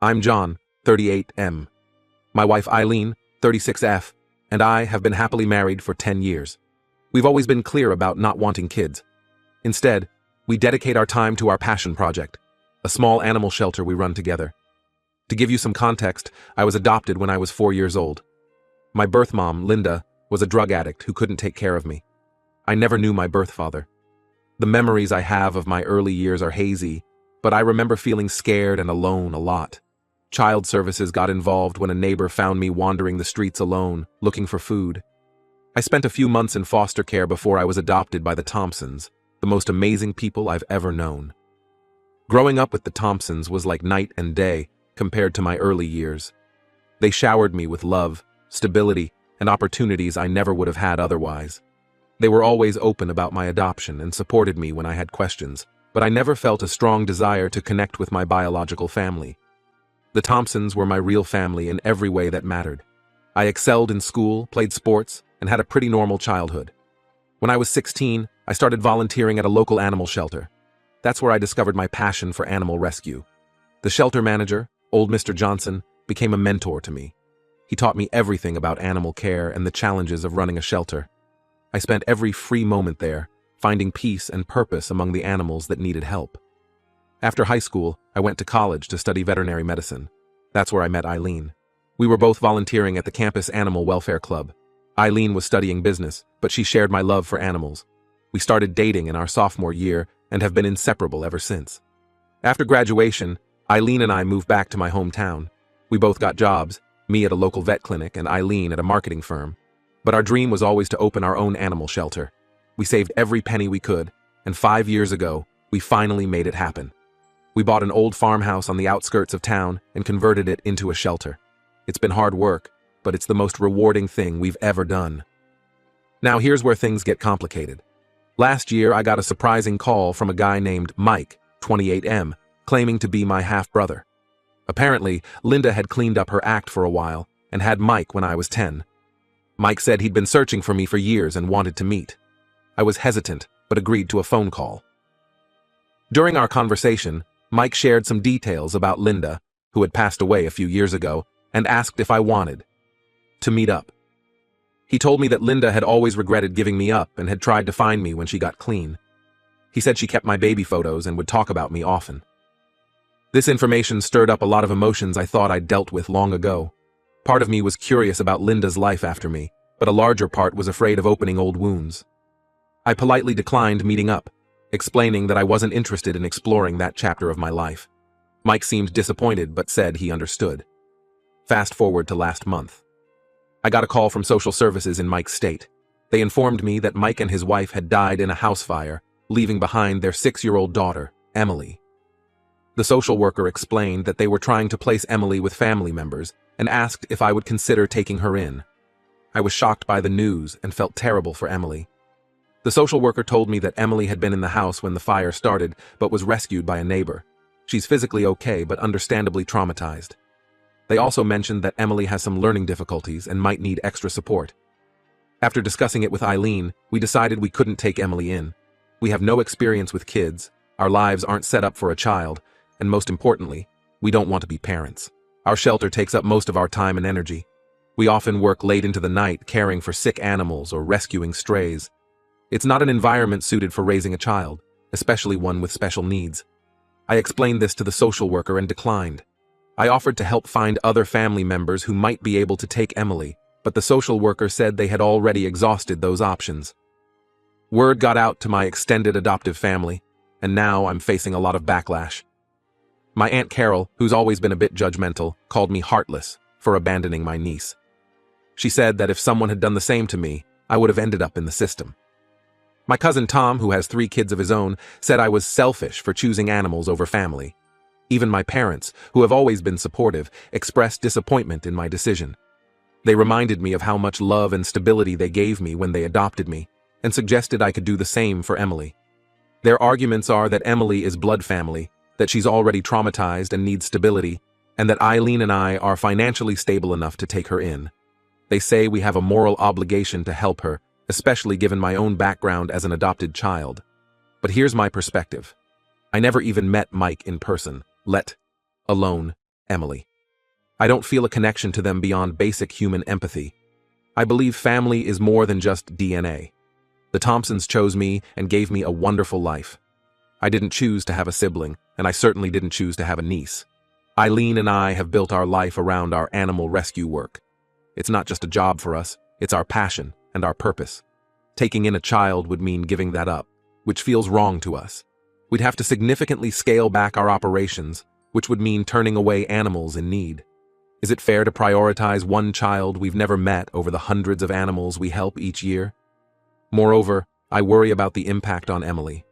I'm John, 38M. My wife Eileen, 36F, and I have been happily married for 10 years. We've always been clear about not wanting kids. Instead, we dedicate our time to our passion project, a small animal shelter we run together. To give you some context, I was adopted when I was 4 years old. My birth mom, Linda, was a drug addict who couldn't take care of me. I never knew my birth father. The memories I have of my early years are hazy, but I remember feeling scared and alone a lot. Child services got involved when a neighbor found me wandering the streets alone, looking for food. I spent a few months in foster care before I was adopted by the Thompsons, the most amazing people I've ever known. Growing up with the Thompsons was like night and day compared to my early years. They showered me with love, stability, and opportunities I never would have had otherwise. They were always open about my adoption and supported me when I had questions, but I never felt a strong desire to connect with my biological family. The Thompsons were my real family in every way that mattered. I excelled in school, played sports, and had a pretty normal childhood. When I was 16, I started volunteering at a local animal shelter. That's where I discovered my passion for animal rescue. The shelter manager, old Mr. Johnson, became a mentor to me. He taught me everything about animal care and the challenges of running a shelter. I spent every free moment there, finding peace and purpose among the animals that needed help. After high school, I went to college to study veterinary medicine. That's where I met Eileen. We were both volunteering at the campus animal welfare club. Eileen was studying business, but she shared my love for animals. We started dating in our sophomore year and have been inseparable ever since. After graduation, Eileen and I moved back to my hometown. We both got jobs, me at a local vet clinic and Eileen at a marketing firm. But our dream was always to open our own animal shelter. We saved every penny we could, and 5 years ago, we finally made it happen. We bought an old farmhouse on the outskirts of town and converted it into a shelter. It's been hard work, but it's the most rewarding thing we've ever done. Now here's where things get complicated. Last year, I got a surprising call from a guy named Mike, 28M, claiming to be my half-brother. Apparently, Linda had cleaned up her act for a while and had Mike when I was 10. Mike said he'd been searching for me for years and wanted to meet. I was hesitant, but agreed to a phone call. During our conversation, Mike shared some details about Linda, who had passed away a few years ago, and asked if I wanted to meet up. He told me that Linda had always regretted giving me up and had tried to find me when she got clean. He said she kept my baby photos and would talk about me often. This information stirred up a lot of emotions I thought I'd dealt with long ago. Part of me was curious about Linda's life after me, but a larger part was afraid of opening old wounds. I politely declined meeting up, explaining that I wasn't interested in exploring that chapter of my life. Mike seemed disappointed but said he understood. Fast forward to last month. I got a call from social services in Mike's state. They informed me that Mike and his wife had died in a house fire, leaving behind their 6-year-old daughter, Emily. The social worker explained that they were trying to place Emily with family members and asked if I would consider taking her in. I was shocked by the news and felt terrible for Emily. The social worker told me that Emily had been in the house when the fire started, but was rescued by a neighbor. She's physically okay, but understandably traumatized. They also mentioned that Emily has some learning difficulties and might need extra support. After discussing it with Eileen, we decided we couldn't take Emily in. We have no experience with kids, our lives aren't set up for a child, and most importantly, we don't want to be parents. Our shelter takes up most of our time and energy. We often work late into the night caring for sick animals or rescuing strays. It's not an environment suited for raising a child, especially one with special needs. I explained this to the social worker and declined. I offered to help find other family members who might be able to take Emily, but the social worker said they had already exhausted those options. Word got out to my extended adoptive family, and now I'm facing a lot of backlash. My Aunt Carol, who's always been a bit judgmental, called me heartless for abandoning my niece. She said that if someone had done the same to me, I would have ended up in the system. My cousin Tom, who has 3 kids of his own, said I was selfish for choosing animals over family. Even my parents, who have always been supportive, expressed disappointment in my decision. They reminded me of how much love and stability they gave me when they adopted me, and suggested I could do the same for Emily. Their arguments are that Emily is blood family, that she's already traumatized and needs stability, and that Eileen and I are financially stable enough to take her in. They say we have a moral obligation to help her, especially given my own background as an adopted child. But here's my perspective. I never even met Mike in person, let alone Emily. I don't feel a connection to them beyond basic human empathy. I believe family is more than just DNA. The Thompsons chose me and gave me a wonderful life. I didn't choose to have a sibling, and I certainly didn't choose to have a niece. Eileen and I have built our life around our animal rescue work. It's not just a job for us, it's our passion and our purpose. Taking in a child would mean giving that up, which feels wrong to us. We'd have to significantly scale back our operations, which would mean turning away animals in need. Is it fair to prioritize one child we've never met over the hundreds of animals we help each year? Moreover, I worry about the impact on Emily.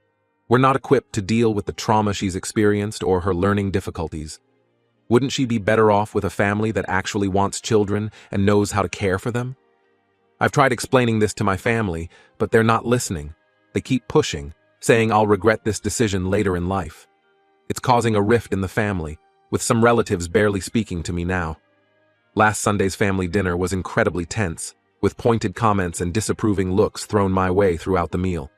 We're not equipped to deal with the trauma she's experienced or her learning difficulties. Wouldn't she be better off with a family that actually wants children and knows how to care for them? I've tried explaining this to my family, but they're not listening. They keep pushing, saying I'll regret this decision later in life. It's causing a rift in the family, with some relatives barely speaking to me now. Last Sunday's family dinner was incredibly tense, with pointed comments and disapproving looks thrown my way throughout the meal.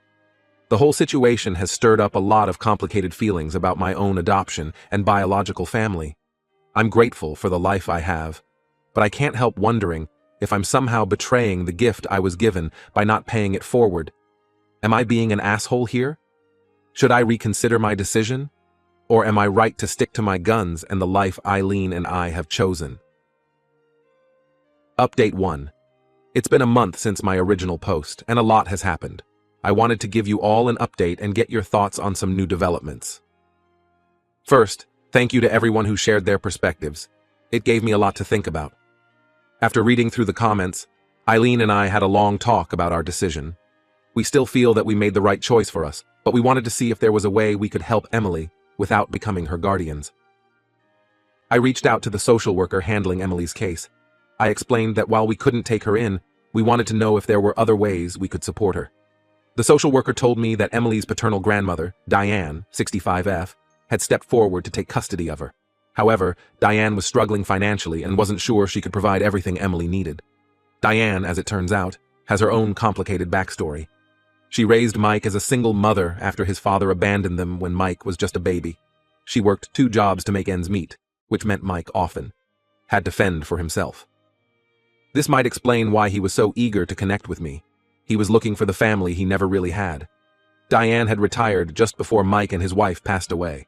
The whole situation has stirred up a lot of complicated feelings about my own adoption and biological family. I'm grateful for the life I have, but I can't help wondering if I'm somehow betraying the gift I was given by not paying it forward. Am I being an asshole here? Should I reconsider my decision? Or am I right to stick to my guns and the life Eileen and I have chosen? Update 1. It's been a month since my original post, and a lot has happened. I wanted to give you all an update and get your thoughts on some new developments. First, thank you to everyone who shared their perspectives. It gave me a lot to think about. After reading through the comments, Eileen and I had a long talk about our decision. We still feel that we made the right choice for us, but we wanted to see if there was a way we could help Emily without becoming her guardians. I reached out to the social worker handling Emily's case. I explained that while we couldn't take her in, we wanted to know if there were other ways we could support her. The social worker told me that Emily's paternal grandmother, Diane, 65F, had stepped forward to take custody of her. However, Diane was struggling financially and wasn't sure she could provide everything Emily needed. Diane, as it turns out, has her own complicated backstory. She raised Mike as a single mother after his father abandoned them when Mike was just a baby. She worked 2 jobs to make ends meet, which meant Mike often had to fend for himself. This might explain why he was so eager to connect with me. He was looking for the family he never really had. Diane had retired just before Mike and his wife passed away.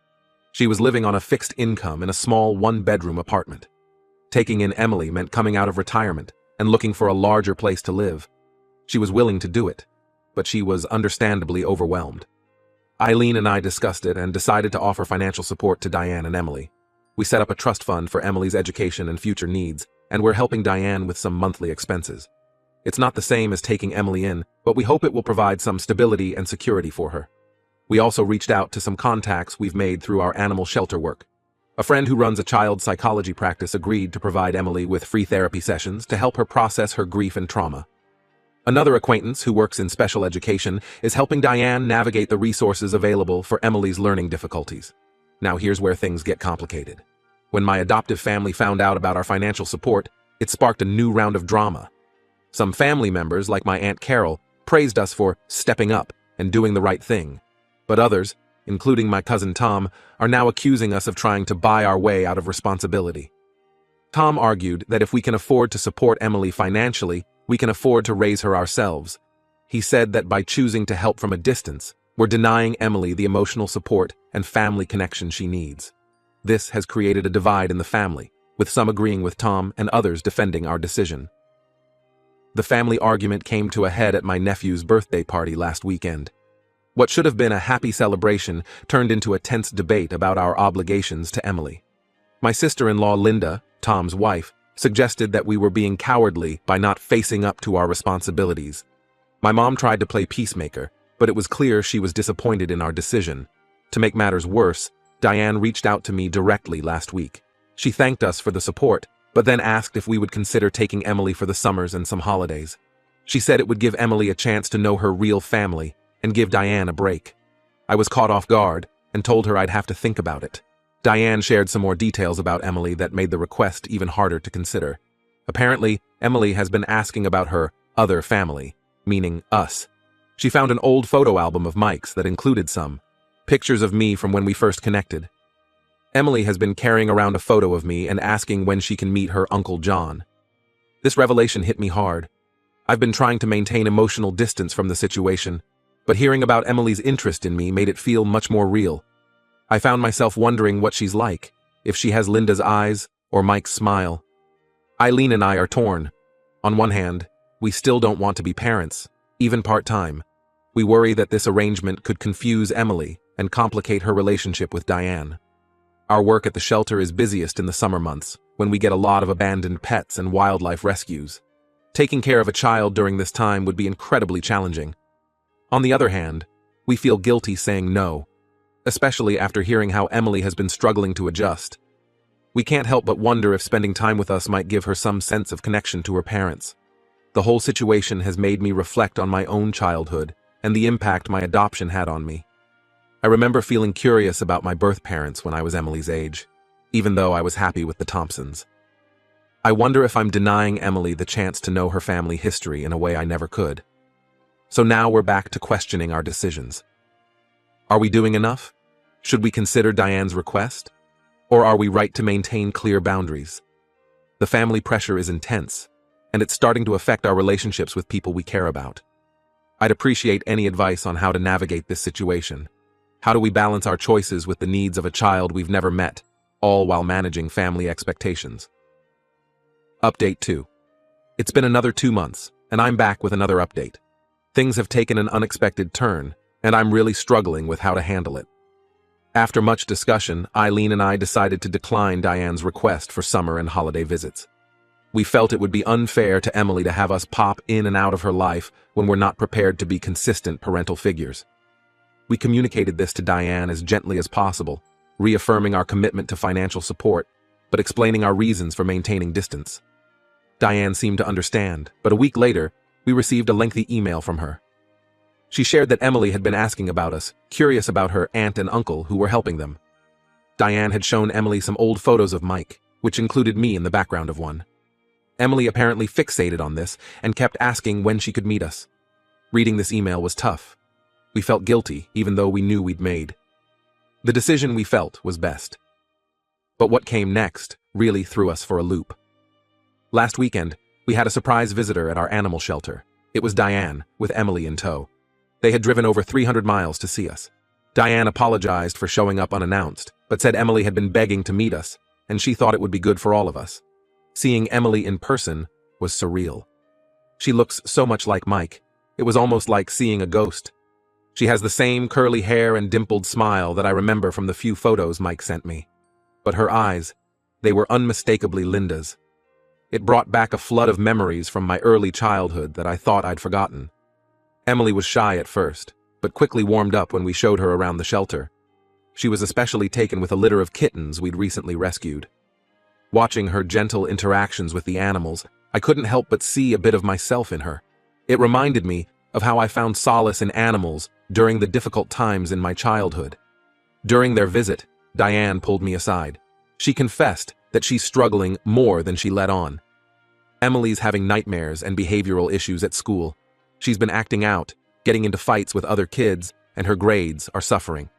She was living on a fixed income in a small 1-bedroom apartment. Taking in Emily meant coming out of retirement and looking for a larger place to live. She was willing to do it, but she was understandably overwhelmed. Eileen and I discussed it and decided to offer financial support to Diane and Emily. We set up a trust fund for Emily's education and future needs, and we're helping Diane with some monthly expenses. It's not the same as taking Emily in, but we hope it will provide some stability and security for her. We also reached out to some contacts we've made through our animal shelter work. A friend who runs a child psychology practice agreed to provide Emily with free therapy sessions to help her process her grief and trauma. Another acquaintance who works in special education is helping Diane navigate the resources available for Emily's learning difficulties. Now here's where things get complicated. When my adoptive family found out about our financial support, it sparked a new round of drama. Some family members, like my Aunt Carol, praised us for stepping up and doing the right thing. But others, including my cousin Tom, are now accusing us of trying to buy our way out of responsibility. Tom argued that if we can afford to support Emily financially, we can afford to raise her ourselves. He said that by choosing to help from a distance, we're denying Emily the emotional support and family connection she needs. This has created a divide in the family, with some agreeing with Tom and others defending our decision. The family argument came to a head at my nephew's birthday party last weekend. What should have been a happy celebration turned into a tense debate about our obligations to Emily. My sister-in-law Linda, Tom's wife, suggested that we were being cowardly by not facing up to our responsibilities. My mom tried to play peacemaker, but it was clear she was disappointed in our decision. To make matters worse, Diane reached out to me directly last week. She thanked us for the support, but then asked if we would consider taking Emily for the summers and some holidays. She said it would give Emily a chance to know her real family and give Diane a break. I was caught off guard and told her I'd have to think about it. Diane shared some more details about Emily that made the request even harder to consider. Apparently, Emily has been asking about her other family, meaning us. She found an old photo album of Mike's that included some pictures of me from when we first connected. Emily has been carrying around a photo of me and asking when she can meet her Uncle John. This revelation hit me hard. I've been trying to maintain emotional distance from the situation, but hearing about Emily's interest in me made it feel much more real. I found myself wondering what she's like, if she has Linda's eyes or Mike's smile. Eileen and I are torn. On one hand, we still don't want to be parents, even part-time. We worry that this arrangement could confuse Emily and complicate her relationship with Diane. Our work at the shelter is busiest in the summer months, when we get a lot of abandoned pets and wildlife rescues. Taking care of a child during this time would be incredibly challenging. On the other hand, we feel guilty saying no, especially after hearing how Emily has been struggling to adjust. We can't help but wonder if spending time with us might give her some sense of connection to her parents. The whole situation has made me reflect on my own childhood and the impact my adoption had on me. I remember feeling curious about my birth parents when I was Emily's age, even though I was happy with the Thompsons. I wonder if I'm denying Emily the chance to know her family history in a way I never could. So now we're back to questioning our decisions. Are we doing enough? Should we consider Diane's request? Or are we right to maintain clear boundaries? The family pressure is intense, and it's starting to affect our relationships with people we care about. I'd appreciate any advice on how to navigate this situation. How do we balance our choices with the needs of a child we've never met, all while managing family expectations? Update 2. It's been another 2 months, and I'm back with another update. Things have taken an unexpected turn, and I'm really struggling with how to handle it. After much discussion, Eileen and I decided to decline Diane's request for summer and holiday visits. We felt it would be unfair to Emily to have us pop in and out of her life when we're not prepared to be consistent parental figures. We communicated this to Diane as gently as possible, reaffirming our commitment to financial support, but explaining our reasons for maintaining distance. Diane seemed to understand, but a week later, we received a lengthy email from her. She shared that Emily had been asking about us, curious about her aunt and uncle who were helping them. Diane had shown Emily some old photos of Mike, which included me in the background of one. Emily apparently fixated on this and kept asking when she could meet us. Reading this email was tough. We felt guilty, even though we knew we'd made. The decision we felt was best. But what came next really threw us for a loop. Last weekend, we had a surprise visitor at our animal shelter. It was Diane, with Emily in tow. They had driven over 300 miles to see us. Diane apologized for showing up unannounced, but said Emily had been begging to meet us, and she thought it would be good for all of us. Seeing Emily in person was surreal. She looks so much like Mike. It was almost like seeing a ghost. She has the same curly hair and dimpled smile that I remember from the few photos Mike sent me. But her eyes, they were unmistakably Linda's. It brought back a flood of memories from my early childhood that I thought I'd forgotten. Emily was shy at first, but quickly warmed up when we showed her around the shelter. She was especially taken with a litter of kittens we'd recently rescued. Watching her gentle interactions with the animals, I couldn't help but see a bit of myself in her. It reminded me of how I found solace in animals during the difficult times in my childhood. During their visit, Diane pulled me aside. She confessed that she's struggling more than she let on. Emily's having nightmares and behavioral issues at school. She's been acting out, getting into fights with other kids, and her grades are suffering.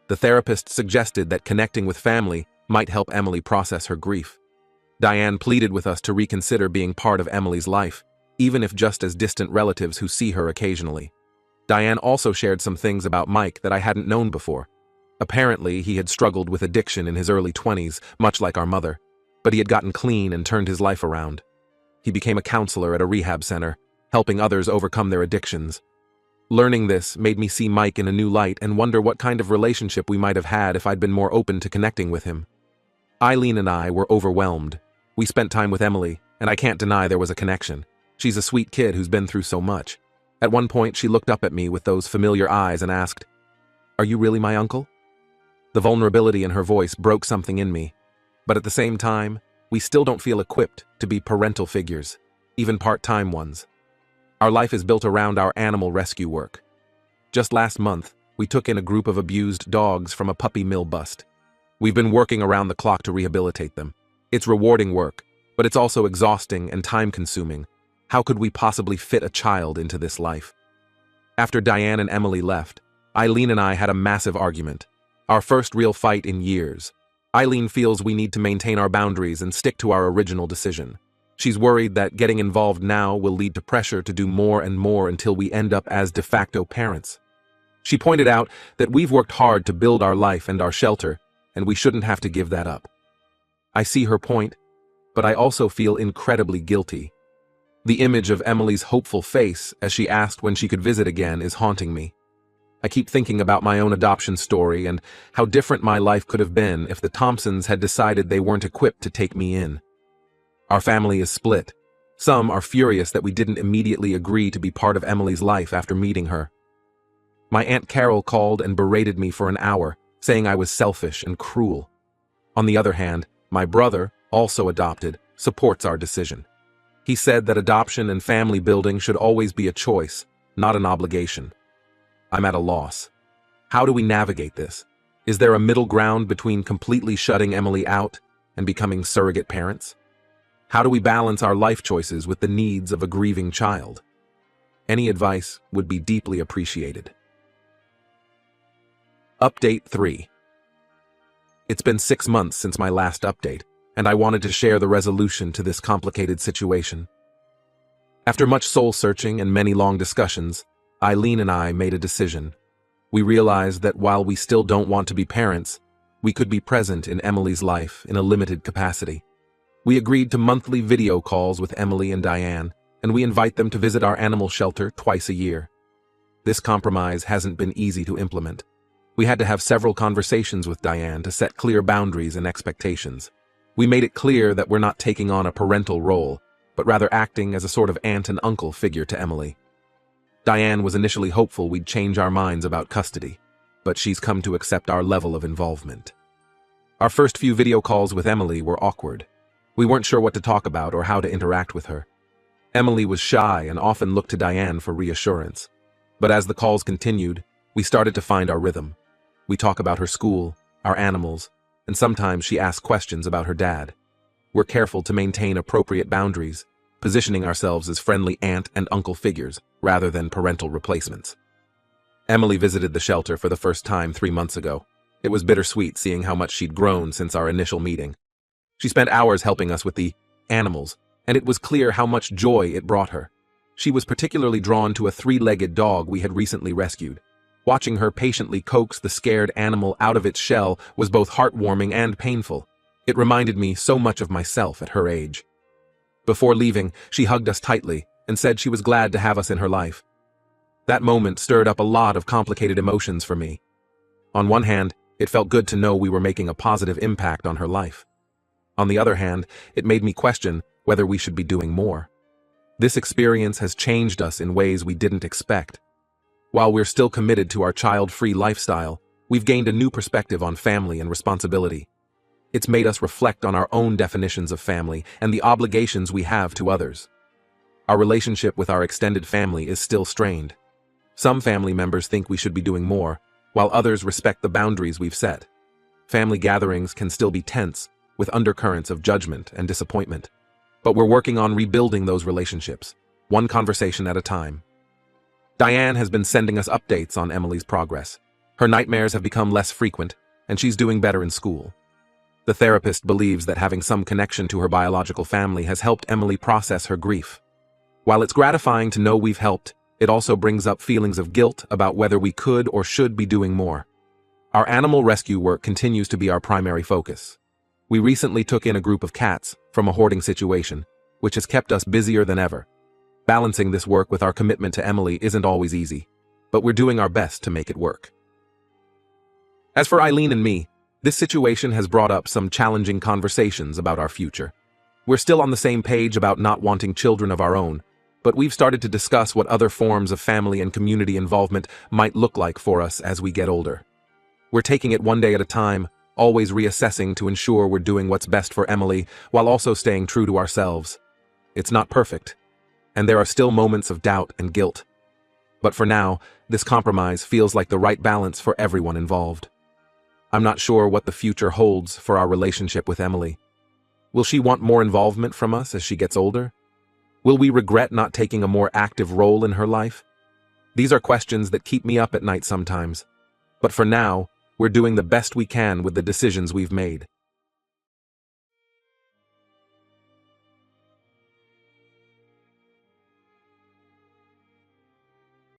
The therapist suggested that connecting with family might help Emily process her grief. Diane pleaded with us to reconsider being part of Emily's life, even if just as distant relatives who see her occasionally. Diane also shared some things about Mike that I hadn't known before. Apparently, he had struggled with addiction in his early 20s, much like our mother, but he had gotten clean and turned his life around. He became a counselor at a rehab center, helping others overcome their addictions. Learning this made me see Mike in a new light and wonder what kind of relationship we might have had if I'd been more open to connecting with him. Eileen and I were overwhelmed. We spent time with Emily, and I can't deny there was a connection. She's a sweet kid who's been through so much. At one point, she looked up at me with those familiar eyes and asked, "Are you really my uncle?" The vulnerability in her voice broke something in me, but at the same time, we still don't feel equipped to be parental figures, even part-time ones. Our life is built around our animal rescue work. Just last month, we took in a group of abused dogs from a puppy mill bust. We've been working around the clock to rehabilitate them. It's rewarding work, but it's also exhausting and time-consuming. How could we possibly fit a child into this life? After Diane and Emily left, Eileen and I had a massive argument. Our first real fight in years. Eileen feels we need to maintain our boundaries and stick to our original decision. She's worried that getting involved now will lead to pressure to do more and more until we end up as de facto parents. She pointed out that we've worked hard to build our life and our shelter, and we shouldn't have to give that up. I see her point, but I also feel incredibly guilty. The image of Emily's hopeful face as she asked when she could visit again is haunting me. I keep thinking about my own adoption story and how different my life could have been if the Thompsons had decided they weren't equipped to take me in. Our family is split. Some are furious that we didn't immediately agree to be part of Emily's life after meeting her. My Aunt Carol called and berated me for an hour, saying I was selfish and cruel. On the other hand, my brother, also adopted, supports our decision. He said that adoption and family building should always be a choice, not an obligation. I'm at a loss. How do we navigate this? Is there a middle ground between completely shutting Emily out and becoming surrogate parents? How do we balance our life choices with the needs of a grieving child? Any advice would be deeply appreciated. Update 3. It's been 6 months since my last update, and I wanted to share the resolution to this complicated situation. After much soul-searching and many long discussions, Eileen and I made a decision. We realized that while we still don't want to be parents, we could be present in Emily's life in a limited capacity. We agreed to monthly video calls with Emily and Diane, and we invite them to visit our animal shelter twice a year. This compromise hasn't been easy to implement. We had to have several conversations with Diane to set clear boundaries and expectations. We made it clear that we're not taking on a parental role, but rather acting as a sort of aunt and uncle figure to Emily. Diane was initially hopeful we'd change our minds about custody, but she's come to accept our level of involvement. Our first few video calls with Emily were awkward. We weren't sure what to talk about or how to interact with her. Emily was shy and often looked to Diane for reassurance. But as the calls continued, we started to find our rhythm. We talk about her school, our animals, and sometimes she asks questions about her dad. We're careful to maintain appropriate boundaries, positioning ourselves as friendly aunt and uncle figures rather than parental replacements. Emily visited the shelter for the first time 3 months ago. It was bittersweet seeing how much she'd grown since our initial meeting. She spent hours helping us with the animals, and it was clear how much joy it brought her. She was particularly drawn to a 3-legged dog we had recently rescued. Watching her patiently coax the scared animal out of its shell was both heartwarming and painful. It reminded me so much of myself at her age. Before leaving, she hugged us tightly and said she was glad to have us in her life. That moment stirred up a lot of complicated emotions for me. On one hand, it felt good to know we were making a positive impact on her life. On the other hand, it made me question whether we should be doing more. This experience has changed us in ways we didn't expect. While we're still committed to our child-free lifestyle, we've gained a new perspective on family and responsibility. It's made us reflect on our own definitions of family and the obligations we have to others. Our relationship with our extended family is still strained. Some family members think we should be doing more, while others respect the boundaries we've set. Family gatherings can still be tense, with undercurrents of judgment and disappointment. But we're working on rebuilding those relationships, one conversation at a time. Diane has been sending us updates on Emily's progress. Her nightmares have become less frequent, and she's doing better in school. The therapist believes that having some connection to her biological family has helped Emily process her grief. While it's gratifying to know we've helped, it also brings up feelings of guilt about whether we could or should be doing more. Our animal rescue work continues to be our primary focus. We recently took in a group of cats from a hoarding situation, which has kept us busier than ever. Balancing this work with our commitment to Emily isn't always easy, but we're doing our best to make it work. As for Eileen and me, this situation has brought up some challenging conversations about our future. We're still on the same page about not wanting children of our own, but we've started to discuss what other forms of family and community involvement might look like for us as we get older. We're taking it one day at a time, always reassessing to ensure we're doing what's best for Emily while also staying true to ourselves. It's not perfect, and there are still moments of doubt and guilt. But for now, this compromise feels like the right balance for everyone involved. I'm not sure what the future holds for our relationship with Emily. Will she want more involvement from us as she gets older? Will we regret not taking a more active role in her life? These are questions that keep me up at night sometimes. But for now, we're doing the best we can with the decisions we've made.